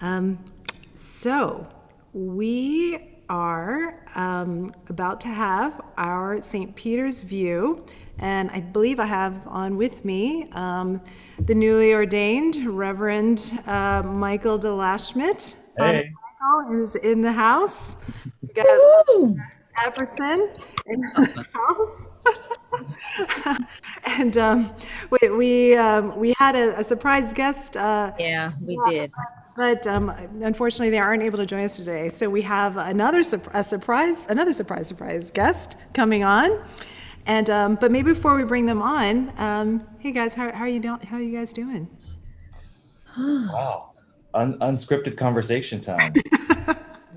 Um, so we are about to have our St. Peter's view, and I believe I have on with me the newly ordained Reverend Michael DeLashschmidt. Father Hey. Michael is in the house. We got Woo! Epperson in the house. And we had a surprise guest. Yeah, we Yeah, did. but unfortunately, they aren't able to join us today. So we have another surprise guest coming on. And but maybe before we bring them on, hey guys, how are you doing? How are you guys doing? Wow. Unscripted conversation time.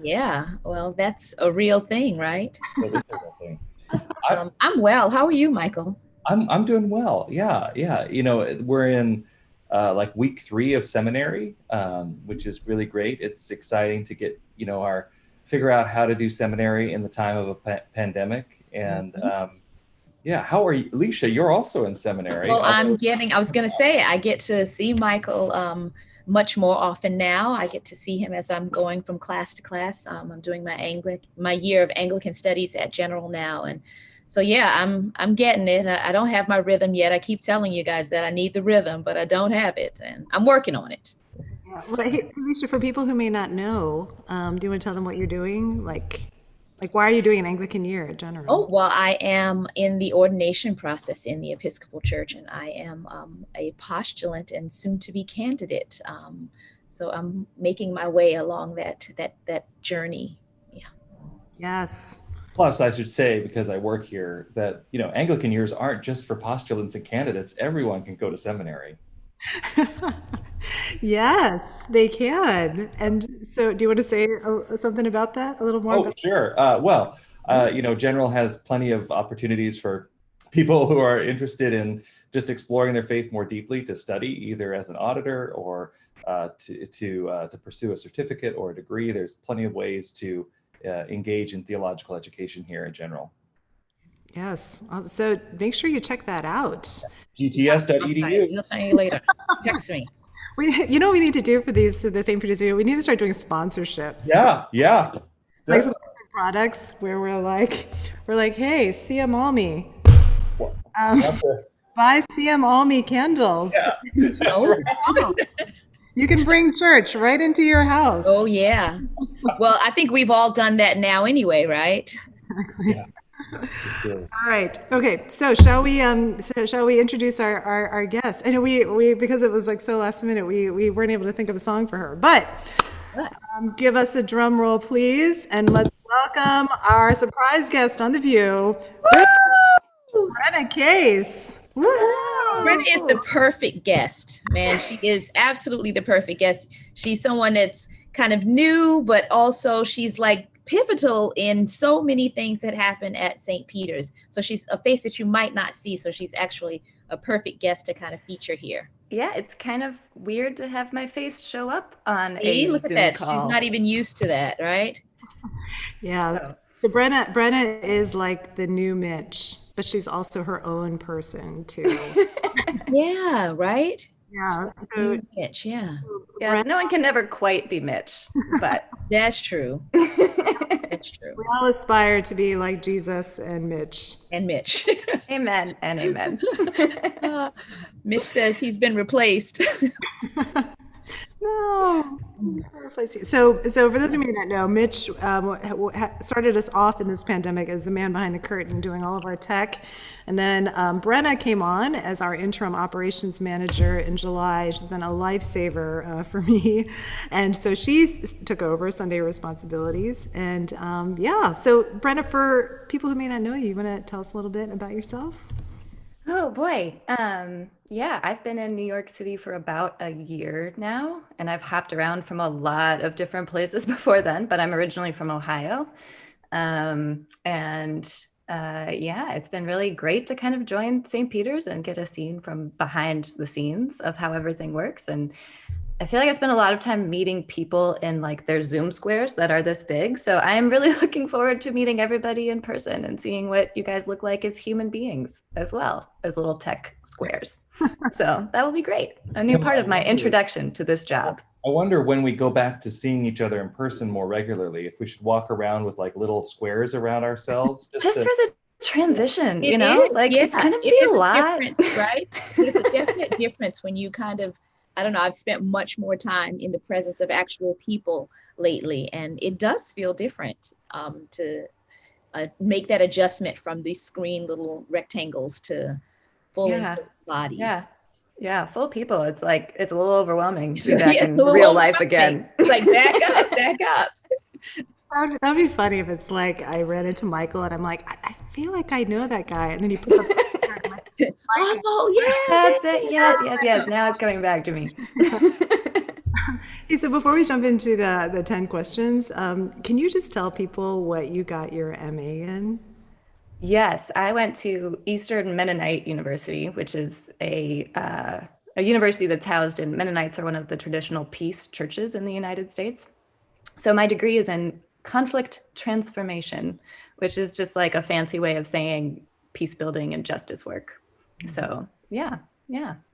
Yeah, well, that's a real thing, right? That is a real thing. I, I'm well. How are you, Michael? I'm doing well. Yeah, yeah. We're in like week 3 of seminary, which is really great. It's exciting to get, our figure out how to do seminary in the time of a pandemic. And Mhm. yeah, how are you, Alicia? You're also in seminary, Well, although I was going to say, I get to see Michael much more often now. I get to see him as I'm going from class to class. I'm doing my year of Anglican studies at General now. And so, yeah, I'm getting it. I don't have my rhythm yet. I keep telling you guys that I need the rhythm, but I don't have it. And I'm working on it. Yeah. Well, hey, Alicia, for people who may not know, do you want to tell them what you're doing? Like why are you doing an Anglican year in Oh, general? well, I am in the ordination process in the Episcopal Church, and I am a postulant and soon to be candidate. So I'm making my way along that journey. Yeah. Yes. plus I should say, because I work here, that, Anglican years aren't just for postulants and candidates. Everyone can go to seminary. Yes, they can. And so, do you want to say something about that? A little more Oh, about? sure. General has plenty of opportunities for people who are interested in just exploring their faith more deeply to study, either as an auditor or to pursue a certificate or a degree. There's plenty of ways to engage in theological education here in General. Yes. So make sure you check that out. GTS.edu. We'll tell you later. Text me. What we need to do for the same producer? We need to start doing sponsorships, Yeah, yeah, like some definitely. products where we're like, hey, CM Almy, Well, um, that's a- buy CM Almy candles. yeah, that's Oh, right. wow. You can bring church right into your Oh, house. yeah. Well, I think we've all done that now anyway, right? Yeah, for sure. All right. Okay. So shall we introduce our guest? I know we because it was like so last minute, we weren't able to think of a song for her. But give us a drum roll, please, and let's welcome our surprise guest on The View, Woo! Brenna Case. Brenna is the Woohoo! perfect guest, man. She is absolutely the perfect guest. She's someone that's kind of new, but also she's like pivotal in so many things that happen at St. Peter's. So she's a face that you might not see. So she's actually a perfect guest to kind of feature here. Yeah, it's kind of weird to have my face show up on See, a look at Zoom that. She's call. not even used to that, right? Yeah. So, So Brenna is like the new Mitch, but she's also her own person too. Yeah, right. Yeah. So New Mitch, yeah, yes, Brenna, no one can never quite be Mitch, but that's true. That's true. we all aspire to be like Jesus and Mitch. And Mitch. amen and amen. Uh, Mitch says he's been replaced. No. Replace you. So for those of you who don't know, Mitch started us off in this pandemic as the man behind the curtain doing all of our tech. And then Brenna came on as our interim operations manager in July. She's been a lifesaver for me. And so took over Sunday responsibilities. And yeah, so Brenna, for people who may not know you, you want to tell us a little bit about yourself? Oh boy. Yeah, I've been in New York City for about a year now, and I've hopped around from a lot of different places before then, but I'm originally from Ohio. And yeah, it's been really great to kind of join St. Peter's and get a scene from behind the scenes of how everything works. And I feel like I spend a lot of time meeting people in like their Zoom squares that are this big. So I am really looking forward to meeting everybody in person and seeing what you guys look like as human beings as well as little tech squares. So that will be great. A new part of my introduction to this job. I wonder when we go back to seeing each other in person more regularly, if we should walk around with like little squares around ourselves. Just for the transition, It like is, it's gonna it be is a lot. difference, right? There's a definite difference when you kind of, I don't know, I've spent much more time in the presence of actual people lately, and it does feel different to make that adjustment from these screen little rectangles to full body. Yeah, full people. It's like, it's a little overwhelming to be back Yeah, in real life again. It's like, back up. That'd be funny if it's like I ran into Michael and I'm like, I feel like I know that guy, and then he puts up a picture and I'm like, Oh yeah, That's it. Yes. Now it's coming back to me. Hey, so before we jump into the 10 questions, can you just tell people what you got your MA in? Yes, I went to Eastern Mennonite University, which is a university that's housed in, Mennonites are one of the traditional peace churches in the United States. So my degree is in conflict transformation, which is just like a fancy way of saying peace building and justice work. So yeah.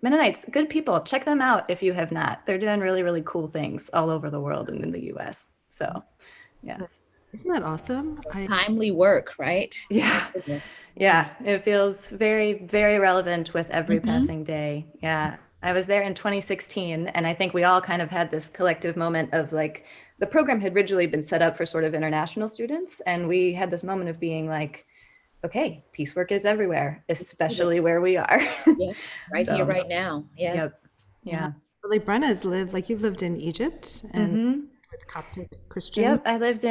Mennonites, good people. Check them out if you have not. They're doing really, really cool things all over the world and in the US. So yes. Isn't that awesome? timely work, right? Yeah. It feels very, very relevant with every passing day. Yeah. I was there in 2016, and I think we all kind of had this collective moment of like, the program had originally been set up for sort of international students, and we had this moment of being like, okay, peace work is everywhere, especially where we are. Yeah, right here, right now. Yeah. Yep. Yeah. But like Brenna's lived, like you've lived in Egypt and with Coptic Christian. Yep, I lived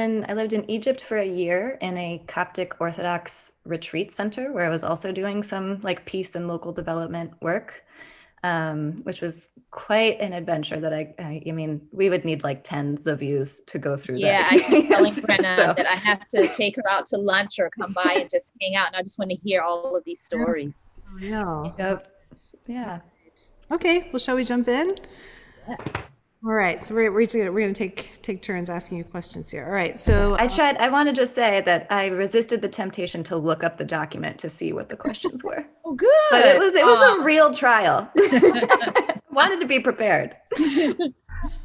in Egypt for a year in a Coptic Orthodox retreat center where I was also doing some like peace and local development work, which was quite an adventure that I mean, we would need like tens of views to go through that. Yeah, I keep telling Brenna that I have to take her out to lunch or come by and just hang out, and I just want to hear all of these stories. Yeah. Yep. Yeah. Okay, well, shall we jump in? Yes. All right, so we're going to take turns asking you questions here. All right, so I want to just say that I resisted the temptation to look up the document to see what the questions were. Oh, good. But it was a real trial. Wanted to be prepared.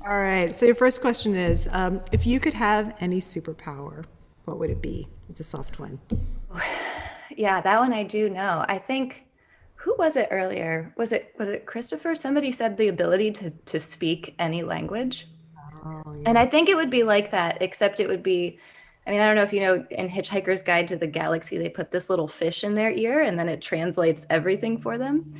all right, so your first question is, if you could have any superpower, what would it be? It's a soft one. Yeah, that one I do know. I think, who was it earlier? Was it Christopher? Somebody said the ability to speak any language. Oh, yeah. And I think it would be like that, except it would be, I mean, I don't know if you know, in Hitchhiker's Guide to the Galaxy, they put this little fish in their ear and then it translates everything for them.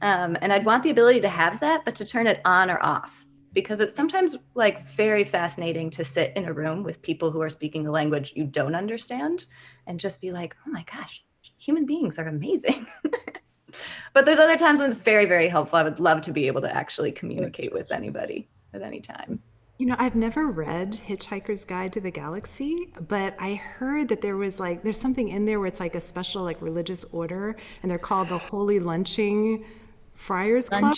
And I'd want the ability to have that, but to turn it on or off, because it's sometimes like very fascinating to sit in a room with people who are speaking a language you don't understand and just be like, oh my gosh, human beings are amazing. But there's other times when it's very, very helpful. I would love to be able to actually communicate with anybody at any time. You know, I've never read Hitchhiker's Guide to the Galaxy, but I heard that there's something in there where it's like a special like religious order, and they're called the Holy Lunching Friars Club.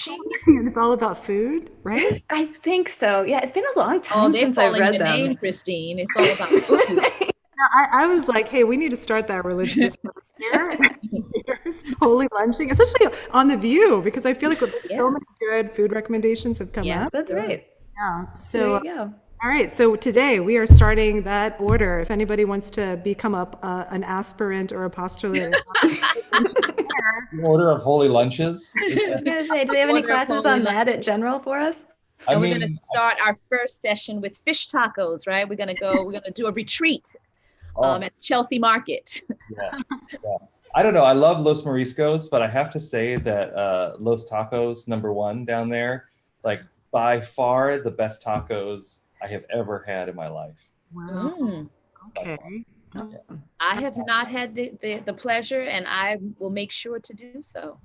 And it's all about food, right? I think so. Yeah, it's been a long time since I read them. Name, Christine. It's all about food. I was like, hey, we need to start that religious here. Holy lunching, especially on The View, because I feel like so many good food recommendations have come up. That's right. Yeah. So, there you go. All right. So today we are starting that order. If anybody wants to become an aspirant or a postulate. Order of holy lunches. I was going to say, do they have any classes on that at General for us? And we're going to start our first session with fish tacos, right? We're going to do a retreat at Chelsea Market. Yes. Yeah. I don't know. I love Los Mariscos, but I have to say that Los Tacos, #1 down there, like by far the best tacos I have ever had in my life. Wow. Okay. I have not had the pleasure, and I will make sure to do so.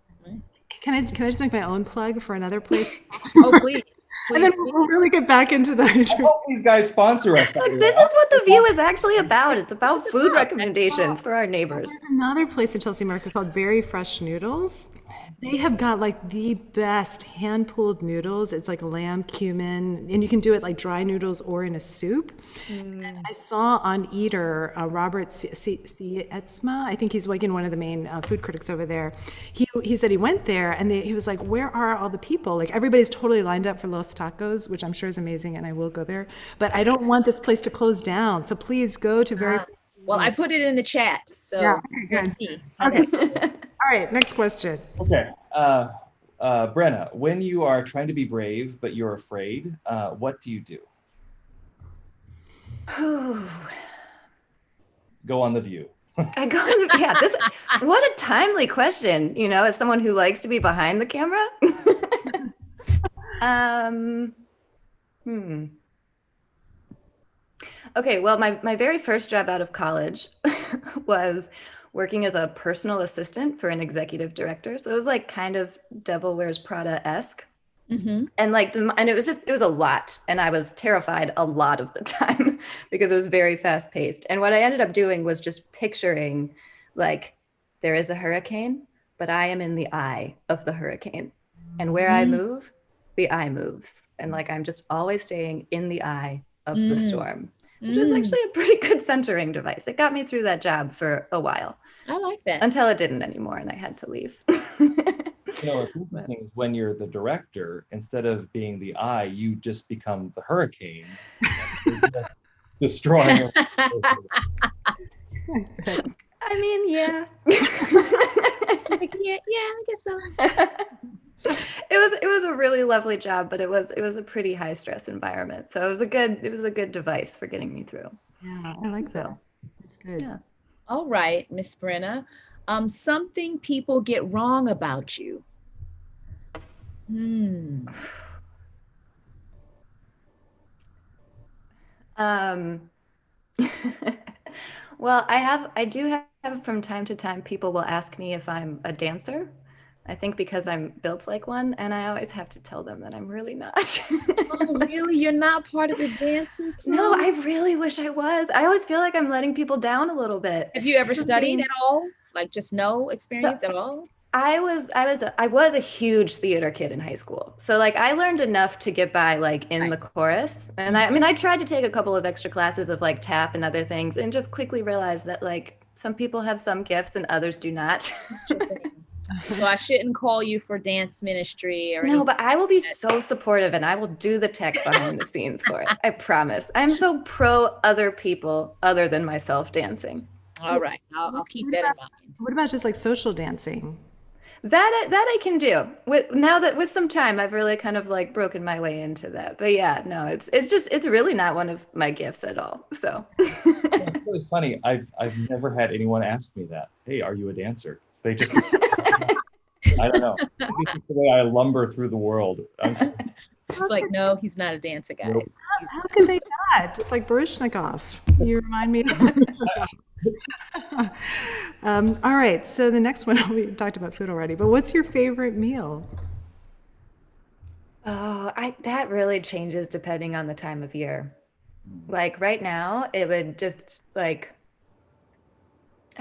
Can I just make my own plug for another place? Oh, please. And then we'll really get back into the I hope these guys sponsor us. This is what The View is actually about. It's about food recommendations for our neighbors. There's another place in Chelsea Market called Very Fresh Noodles, They have got like the best hand-pulled noodles. It's like lamb, cumin, and you can do it like dry noodles or in a soup. And I saw on Eater, Robert Etzma, I think he's like one of the main food critics over there. He said he went there and he was like, where are all the people? Like everybody's totally lined up for Los Tacos, which I'm sure is amazing, and I will go there. But I don't want this place to close down. So please go to very. Well, I put it in the chat, so Yeah, okay, good. Okay. All right, next question. Okay. Brenna, when you are trying to be brave, but you're afraid, what do you do? Go on The View. What a timely question, you know, as someone who likes to be behind the camera. Okay, well, my very first job out of college was working as a personal assistant for an executive director. So it was like kind of Devil Wears Prada-esque. And like, and it was a lot. And I was terrified a lot of the time because it was very fast paced. And what I ended up doing was just picturing like, there is a hurricane, but I am in the eye of the hurricane. And where I move, the eye moves. And like, I'm just always staying in the eye of the storm, which was actually a pretty good centering device. It got me through that job for a while. I like that. Until it didn't anymore and I had to leave. You know, what's interesting is when you're the director, instead of being the eye, you just become the hurricane, destroying. I mean, yeah. yeah, I guess so. It was a really lovely job, but it was a pretty high stress environment. So it was a good device for getting me through. Yeah, I like that. That's good. Yeah. All right, Miss Brenna. Something people get wrong about you. Well, I do have from time to time people will ask me if I'm a dancer. I think because I'm built like one, and I always have to tell them that I'm really not. Oh, really? You're not part of the dancing crew? No, I really wish I was. I always feel like I'm letting people down a little bit. Have you ever studied at all? Like just no experience at all? I was a huge theater kid in high school. So like I learned enough to get by like in the chorus. And I mean, I tried to take a couple of extra classes of like tap and other things and just quickly realized that like some people have some gifts and others do not. So I shouldn't call you for dance ministry or No, but I will be so supportive and I will do the tech behind the scenes for it. I promise. I'm so pro other people other than myself dancing. All right. I'll keep that in mind. What about just like social dancing? That I can do. With some time, I've really kind of like broken my way into that. But yeah, no, it's really not one of my gifts at all. So It's really funny. I've never had anyone ask me that. Hey, are you a dancer? They just I don't know. Maybe it's the way I lumber through the world. It's like, no, he's not a dancer, guys. Nope. How could they not? It's like Baryshnikov. You remind me of Baryshnikov. All right, so the next one, we talked about food already, but what's your favorite meal? Oh, that really changes depending on the time of year. Like right now, it would just like,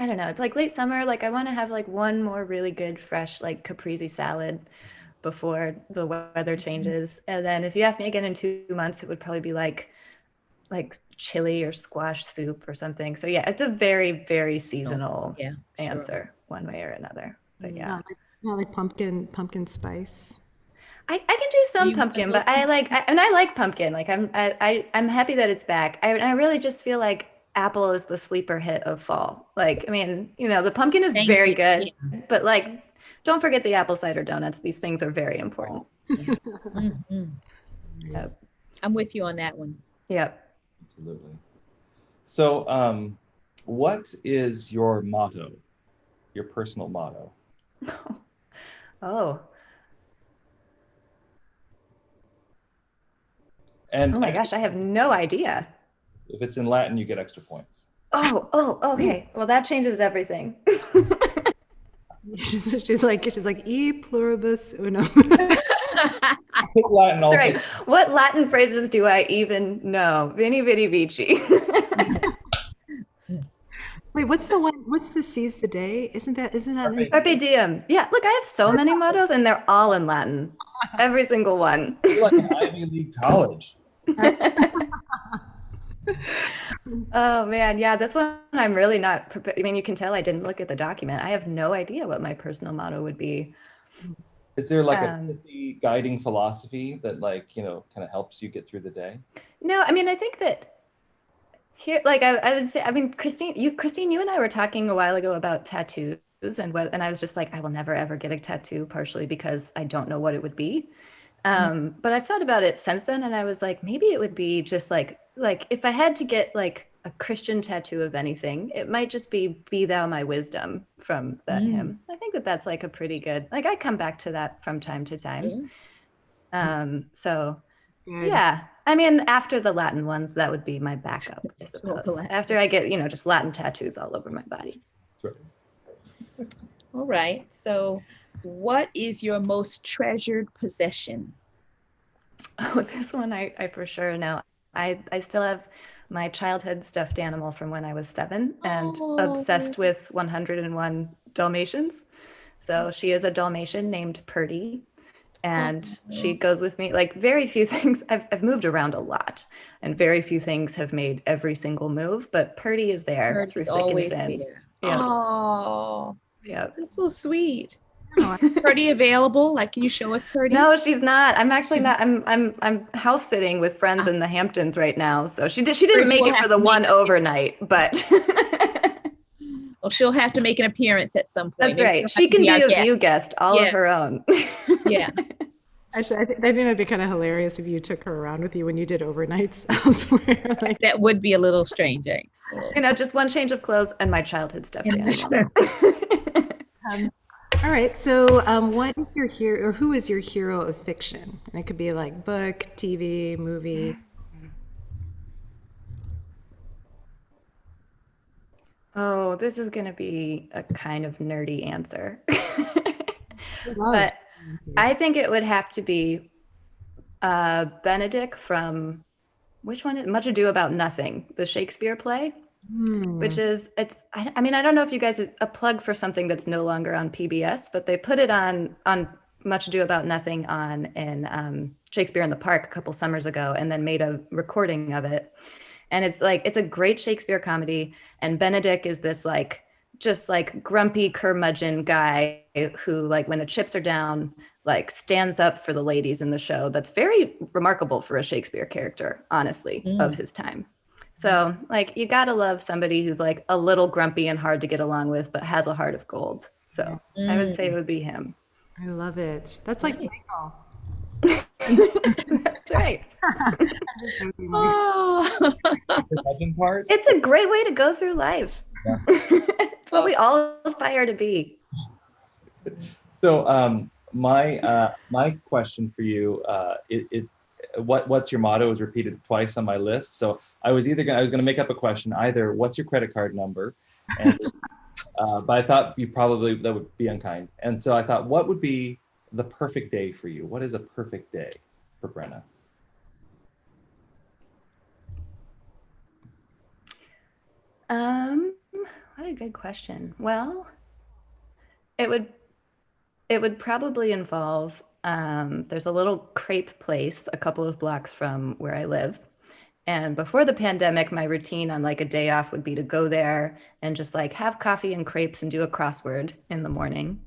I don't know, it's like late summer, like I want to have like one more really good fresh like caprese salad before the weather changes. And then if you ask me again in 2 months, it would probably be like chili or squash soup or something. So yeah, it's a very, very seasonal answer one way or another. But yeah. Not like pumpkin spice. I can do some pumpkin, but I like pumpkin. Like I'm happy that it's back. I really just feel like apple is the sleeper hit of fall. Like, I mean, you know, the pumpkin is very good, but like, don't forget the apple cider donuts. These things are very important. Yep. I'm with you on that one. Yep. Absolutely. So, what is your motto, your personal motto? Oh. And oh my gosh, I have no idea. If it's in Latin, you get extra points. Oh, okay. Well, that changes everything. She's like e pluribus unum. I think Latin also. That's right. What Latin phrases do I even know? Vini, vidi, vici. Wait, what's the one? What's the seize the day? Isn't that in- Carpe diem. Yeah, look, I have so many mottos and they're all in Latin. Every single one. You're like an Ivy League college. Oh man, yeah, this one I'm really not prepared. I mean, you can tell I didn't look at the document. I have no idea what my personal motto would be. Is there like a pithy guiding philosophy that like, kind of helps you get through the day? No, I mean, I think that here, like I would say, I mean, Christine, you and I were talking a while ago about tattoos and I was just like, I will never ever get a tattoo, partially because I don't know what it would be. But I've thought about it since then, and I was like, maybe it would be just like if I had to get like a Christian tattoo of anything, it might just be thou my wisdom from that hymn. I think that that's like a pretty good, like I come back to that from time to time. So yeah, I mean, after the Latin ones, that would be my backup, I suppose. After I get, just Latin tattoos all over my body. That's right. All right. So what is your most treasured possession? Oh, this one I for sure know. I still have my childhood stuffed animal from when I was 7 and obsessed with 101 Dalmatians. So she is a Dalmatian named Purdy. And she goes with me. Like very few things, I've moved around a lot and very few things have made every single move, but Purdy is there through thick and thin. Yeah. Oh, yeah, that's so sweet. Purdy available? Like, can you show us Purdy? No, she's not. I'm actually not. I'm house sitting with friends in the Hamptons right now. So she didn't make it for the one overnight, but well, she'll have to make an appearance at some point. That's right. She can be a view guest all of her own. Yeah. Actually, I think that'd be kind of hilarious if you took her around with you when you did overnights elsewhere. Like, that would be a little strange. Just one change of clothes and my childhood stuff. All right. So, what is your hero, or who is your hero of fiction? And it could be like book, TV, movie. Oh, this is going to be a kind of nerdy answer. But I think it would have to be Benedict from, which one? Much Ado About Nothing, the Shakespeare play, which is, I mean, I don't know if you guys, a plug for something that's no longer on PBS, but they put it on Much Ado About Nothing in Shakespeare in the Park a couple summers ago, and then made a recording of it. And it's a great Shakespeare comedy. And Benedict is this just grumpy curmudgeon guy who, when the chips are down, stands up for the ladies in the show. That's very remarkable for a Shakespeare character, honestly, of his time. So you gotta love somebody who's a little grumpy and hard to get along with, but has a heart of gold. So I would say it would be him. I love it. That's like Michael. That's right. I'm just joking. Part. It's a great way to go through life. Yeah. It's what we all aspire to be. So my question for you, what's your motto is repeated twice on my list. So I was gonna make up a question, either what's your credit card number, and, but I thought that would be unkind, and so I thought, what would be the perfect day for you? What is a perfect day for Brenna? What a good question. Well, it would probably involve, there's a little crepe place a couple of blocks from where I live. And before the pandemic, my routine on a day off would be to go there and just have coffee and crepes and do a crossword in the morning.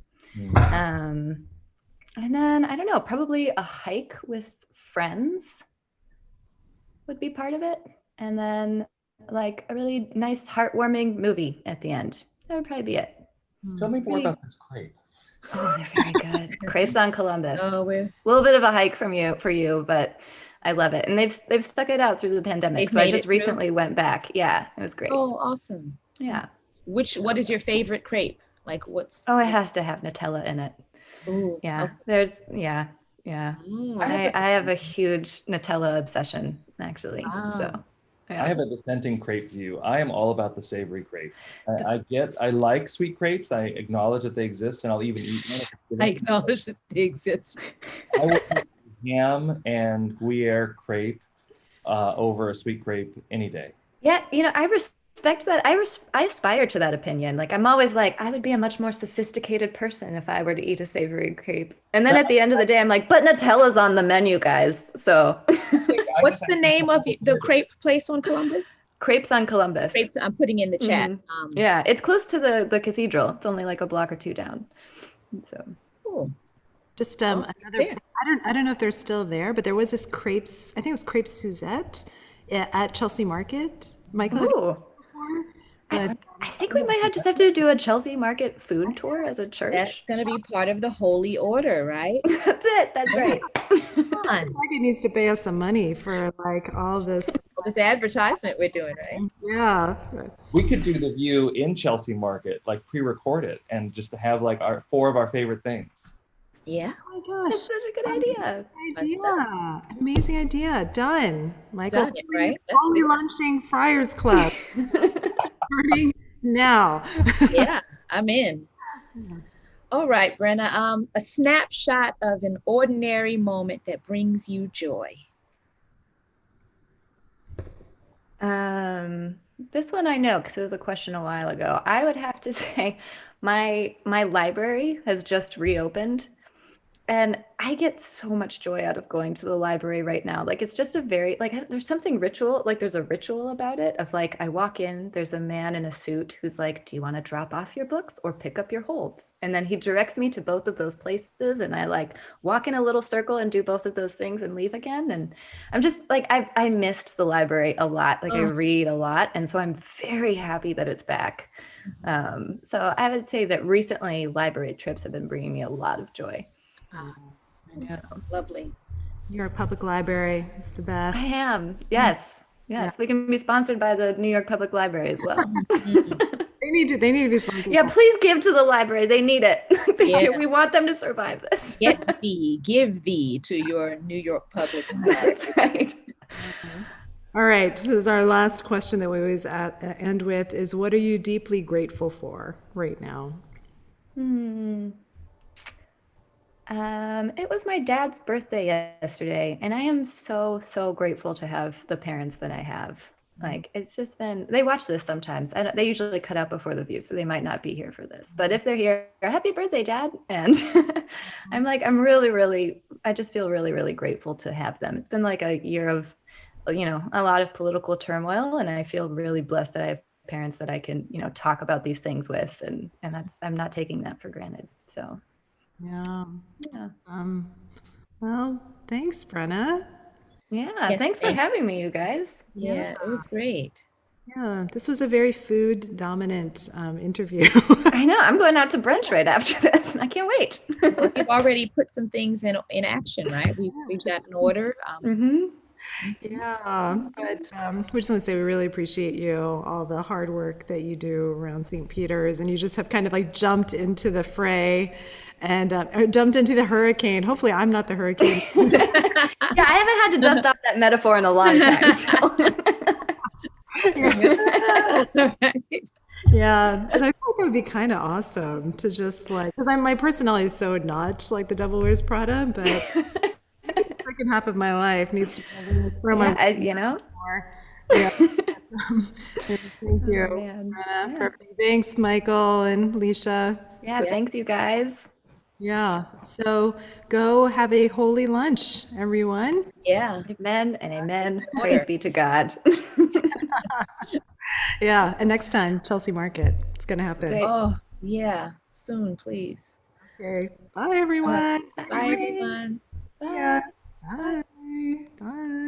And then, I don't know, probably a hike with friends would be part of it. And then a really nice, heartwarming movie at the end. That would probably be it. Tell me more about this crepe. Oh, they're very good. Crepes on Columbus. A little bit of a hike for you, but I love it. And they've stuck it out through the pandemic. So I just recently went back. Yeah, it was great. Oh, awesome. Yeah. What is your favorite crepe? Oh, it has to have Nutella in it. Ooh, yeah. Okay. Yeah. I have a huge Nutella obsession, actually. Wow. So I have a dissenting crepe view. I am all about the savory crepe. I like sweet crepes. I acknowledge that they exist, and I'll even eat one. I acknowledge that they exist. I will eat ham and Gruyere crepe over a sweet crepe any day. Yeah, I respect that. I aspire to that opinion. Like I'm always like, I would be a much more sophisticated person if I were to eat a savory crepe. And then at the end of the day, I'm like, but Nutella's on the menu, guys. So What's the name of the crepe place on Columbus? Crepes on Columbus. Crepes, I'm putting in the chat. Yeah, it's close to the cathedral. It's only like a block or two down. So Cool. Just Well, another. there. I don't know if they're still there, but there was this crepes. I think it was Crepes Suzette at Chelsea Market. Michael, have you ooh, been before? But I think we might just have to do a Chelsea Market food tour as a That's church. going to be part of the Holy Order, right? That's it. That's right. Fun. Market needs to pay us some money for like all this. All this advertisement we're doing, right? Yeah. We could do the view in Chelsea Market, like pre-record it, and just have like our 4 of our favorite things. Yeah. Oh my That's gosh. such a good idea. Idea. Amazing idea. Done. Michael, Done it, right? That's Only it. Launching Friars Club. Starting now. Yeah, I'm in. All right, Brenna. A snapshot of an ordinary moment that brings you joy. This one I know because it was a question a while ago. I would have to say my library has just reopened. And I get so much joy out of going to the library right now. Like it's just a very like there's something ritual, like there's a ritual about it of like I walk in, there's a man in a suit who's like, "Do you want to drop off your books or pick up your holds?" And then he directs me to both of those places and I like walk in a little circle and do both of those things and leave again. And I'm just like I missed the library a lot. Like I read a lot, and so I'm very happy that it's back. So I would say that recently library trips have been bringing me a lot of joy. Lovely. New York Public Library is the best. I am. Yes. Yes. We can be sponsored by the New York Public Library as well. They need to be sponsored. Yeah, please give to the library. They need it. They do. Yeah. We want them to survive this. Give thee to your New York Public Library. That's right. All right. This is our last question that we always end with is what are you deeply grateful for right now? It was my dad's birthday yesterday, and I am so, so grateful to have the parents that I have. Like, it's just been, they watch this sometimes. They usually cut out before the view, so they might not be here for this. But if they're here, happy birthday, Dad. And I'm like, I just feel really, really grateful to have them. It's been like a year of, a lot of political turmoil, and I feel really blessed that I have parents that I can, talk about these things with, and I'm not taking that for granted. So. Yeah. Yeah. Well, thanks, Brenna. Yeah. Yes, Thanks for having me, you guys. Yeah, it was great. Yeah, this was a very food dominant interview. I know. I'm going out to brunch right after this. I can't wait. Well, you've already put some things in action, right? We've got an order. Yeah, but we just want to say we really appreciate you, all the hard work that you do around St. Peter's, and you just have kind of like jumped into the fray and or jumped into the hurricane. Hopefully, I'm not the hurricane. Yeah, I haven't had to dust off that metaphor in a long time. So. Yeah, and I think it would be kind of awesome to just like, because my personality is so not like the Devil Wears Prada, but the second half of my life needs to throw my more. Yeah. Thank you, Brenna, for everything. Thanks, Michael and Leisha. Yeah, thanks, you guys. Yeah, so go have a holy lunch, everyone. Yeah. Amen and amen. Praise be to God. Yeah, and next time, Chelsea Market. It's going to happen. Great. Oh, yeah. Soon, please. Okay. Bye, everyone. Bye, everyone. Bye. Yeah. Bye. Bye.